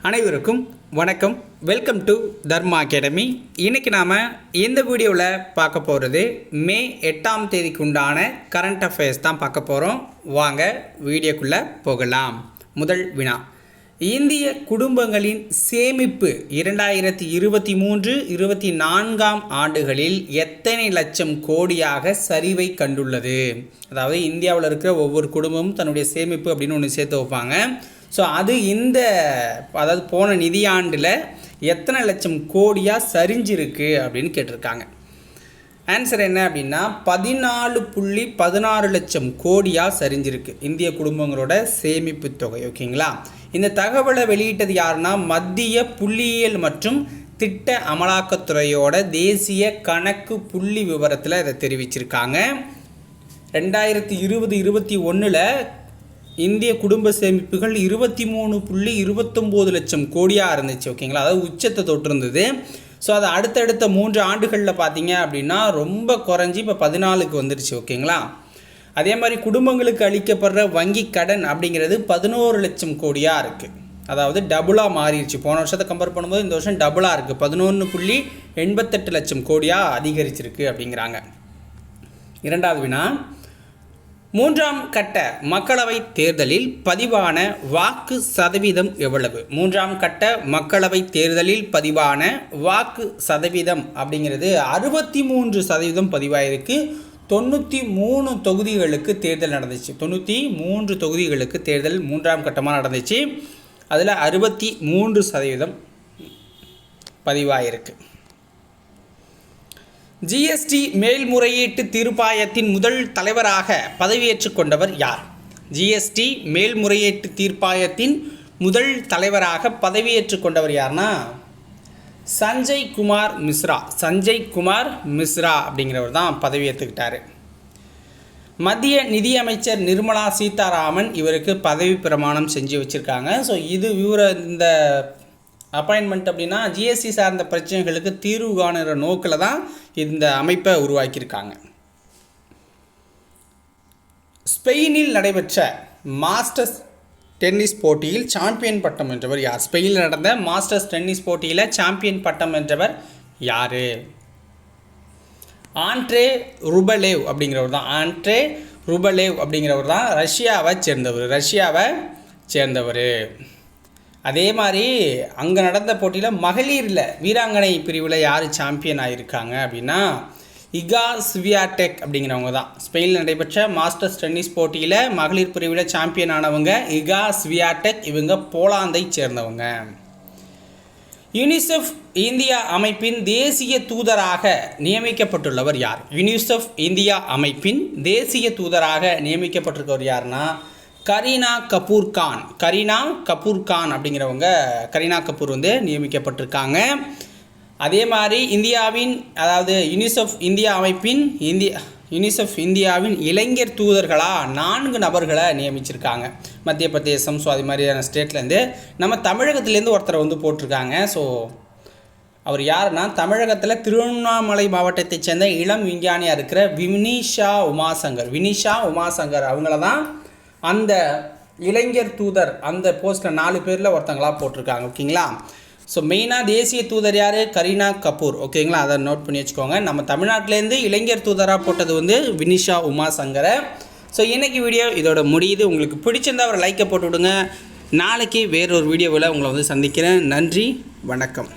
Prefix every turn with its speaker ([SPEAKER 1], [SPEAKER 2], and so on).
[SPEAKER 1] அனைவருக்கும் வணக்கம். Welcome to Dharma academy. இன்றைக்கி நாம் இந்த வீடியோவில் பார்க்க போகிறது மே 8ஆம் தேதிக்கு உண்டான கரண்ட் அஃபேர்ஸ் தான் பார்க்க போகிறோம். வாங்க வீடியோக்குள்ளே போகலாம். முதல் வினா: இந்திய குடும்பங்களின் சேமிப்பு 2023-24ஆம் ஆண்டுகளில் எத்தனை லட்சம் கோடியாக சரிவை கண்டுள்ளது? அதாவது இந்தியாவில் இருக்கிற ஒவ்வொரு குடும்பமும் தன்னுடைய சேமிப்பு அப்படின்னு ஒன்று சேர்த்து வைப்பாங்க. ஸோ அது அதாவது போன நிதியாண்டில் எத்தனை லட்சம் கோடியாக சரிஞ்சிருக்கு அப்படின்னு கேட்டிருக்காங்க. ஆன்சர் என்ன அப்படின்னா 14.16 லட்சம் கோடியாக சரிஞ்சிருக்கு இந்திய குடும்பங்களோட சேமிப்பு தொகை. ஓகேங்களா? இந்த தகவலை வெளியிட்டது யாருன்னா மத்திய புள்ளியியல் மற்றும் திட்ட அமலாக்கத்துறையோட தேசிய கணக்கு புள்ளி விவரத்தில் இதை தெரிவிச்சிருக்காங்க. 2020-21 இந்திய குடும்ப சேமிப்புகள் 23.29 லட்சம் கோடியாக இருந்துச்சு. ஓகேங்களா? அதாவது உச்சத்தை தொட்டிருந்தது. ஸோ அது அடுத்தடுத்த 3 ஆண்டுகளில் பார்த்தீங்க அப்படின்னா ரொம்ப குறைஞ்சி இப்போ 14க்கு வந்துடுச்சு. ஓகேங்களா? அதே மாதிரி குடும்பங்களுக்கு அளிக்கப்படுற வங்கி கடன் அப்படிங்கிறது 11 லட்சம் கோடியாக இருக்குது. அதாவது டபுளாக மாறிடுச்சு. போன வருஷத்தை கம்பேர் பண்ணும்போது இந்த வருஷம் டபுளாக இருக்குது. 11.88 லட்சம் கோடியாக அதிகரிச்சிருக்கு அப்படிங்கிறாங்க. இரண்டாவது வினா: 3ஆம் கட்ட மக்களவைத் தேர்தலில் பதிவான வாக்கு சதவீதம் எவ்வளவு? 3ஆம் கட்ட மக்களவைத் தேர்தலில் பதிவான வாக்கு சதவீதம் அப்படிங்கிறது 63% பதிவாயிருக்கு. 93 தொகுதிகளுக்கு தேர்தல் நடந்துச்சு. 93 தொகுதிகளுக்கு தேர்தல் 3ஆம் கட்டமாக நடந்துச்சு. அதில் 63% பதிவாயிருக்கு. ஜிஎஸ்டி மேல்முறையீட்டு தீர்ப்பாயத்தின் முதல் தலைவராக பதவியேற்றுக் கொண்டவர் யார்? ஜிஎஸ்டி மேல்முறையீட்டு தீர்ப்பாயத்தின் முதல் தலைவராக பதவியேற்றுக் கொண்டவர் யார்னா சஞ்சய் குமார் மிஸ்ரா. சஞ்சய் குமார் மிஸ்ரா அப்படிங்கிறவர் தான் பதவியேற்றுக்கிட்டார். மத்திய நிதியமைச்சர் நிர்மலா சீதாராமன் இவருக்கு பதவி பிரமாணம் செஞ்சு வச்சுருக்காங்க. ஸோ இது இந்த அப்பாயின்மெண்ட் அப்படின்னா ஜிஎஸ்டி சார்ந்த பிரச்சனைகளுக்கு தீர்வு காணுற நோக்கில் தான் இந்த அமைப்பை உருவாக்கியிருக்காங்க. ஸ்பெயினில் நடைபெற்ற மாஸ்டர்ஸ் டென்னிஸ் போட்டியில் சாம்பியன் பட்டம் வென்றவர் யார்? ஸ்பெயினில் நடந்த மாஸ்டர்ஸ் டென்னிஸ் போட்டியில் சாம்பியன் பட்டம் வென்றவர் யார்? ஆண்ட்ரே ருபலேவ் அப்படிங்கிறவர் தான். ஆண்ட்ரே ருபலேவ் அப்படிங்கிறவர் தான் ரஷ்யாவை சேர்ந்தவர். அதே மாதிரி அங்கே நடந்த போட்டியில் மகளிரில் வீராங்கனை பிரிவில் யார் சாம்பியன் ஆகியிருக்காங்க அப்படின்னா இகா ஸ்வியாடெக் அப்படிங்கிறவங்க தான். ஸ்பெயினில் நடைபெற்ற மாஸ்டர்ஸ் டென்னிஸ் போட்டியில் மகளிர் பிரிவில் சாம்பியன் ஆனவங்க இகா ஸ்வியாடெக். இவங்க போலாந்தை சேர்ந்தவங்க. யுனிசெஃப் இந்தியா அமைப்பின் தேசிய தூதராக நியமிக்கப்பட்டுள்ளவர் யார்? யுனிசெஃப் இந்தியா அமைப்பின் தேசிய தூதராக நியமிக்கப்பட்டிருக்கவர் யாருன்னா கரீனா கபூர் கான் அப்படிங்கிறவங்க. கரீனா கபூர் நியமிக்கப்பட்டிருக்காங்க. அதே மாதிரி அதாவது யுனிசெஃப் இந்தியாவின் இளைஞர் தூதர்களாக 4 நபர்களை நியமிச்சிருக்காங்க. மத்திய பிரதேசம், ஸோ அது மாதிரியான ஸ்டேட்லேருந்து நம்ம தமிழகத்துலேருந்து ஒருத்தரை போட்டிருக்காங்க. ஸோ அவர் யாருன்னா தமிழகத்தில் திருவண்ணாமலை மாவட்டத்தை சேர்ந்த இளம் விஞ்ஞானியாக இருக்கிற வினிஷா உமாசங்கர் அவங்கள தான் அந்த இளைஞர் தூதர் அந்த போஸ்ட்டில் 4 பேரில் ஒருத்தங்களாக போட்டிருக்காங்க. ஓகேங்களா? ஸோ மெயினாக தேசிய தூதர் யார்? கரீனா கபூர். ஓகேங்களா? அதை நோட் பண்ணி வச்சுக்கோங்க. நம்ம தமிழ்நாட்டிலேருந்து இளைஞர் தூதராக போட்டது வினிஷா உமாசங்கரை. ஸோ இன்றைக்கி வீடியோ இதோட முடியுது. உங்களுக்கு பிடிச்சிருந்தா ஒரு லைக்கை போட்டு விடுங்க. நாளைக்கு வேறொரு வீடியோவில் உங்களை சந்திக்கிறேன். நன்றி, வணக்கம்.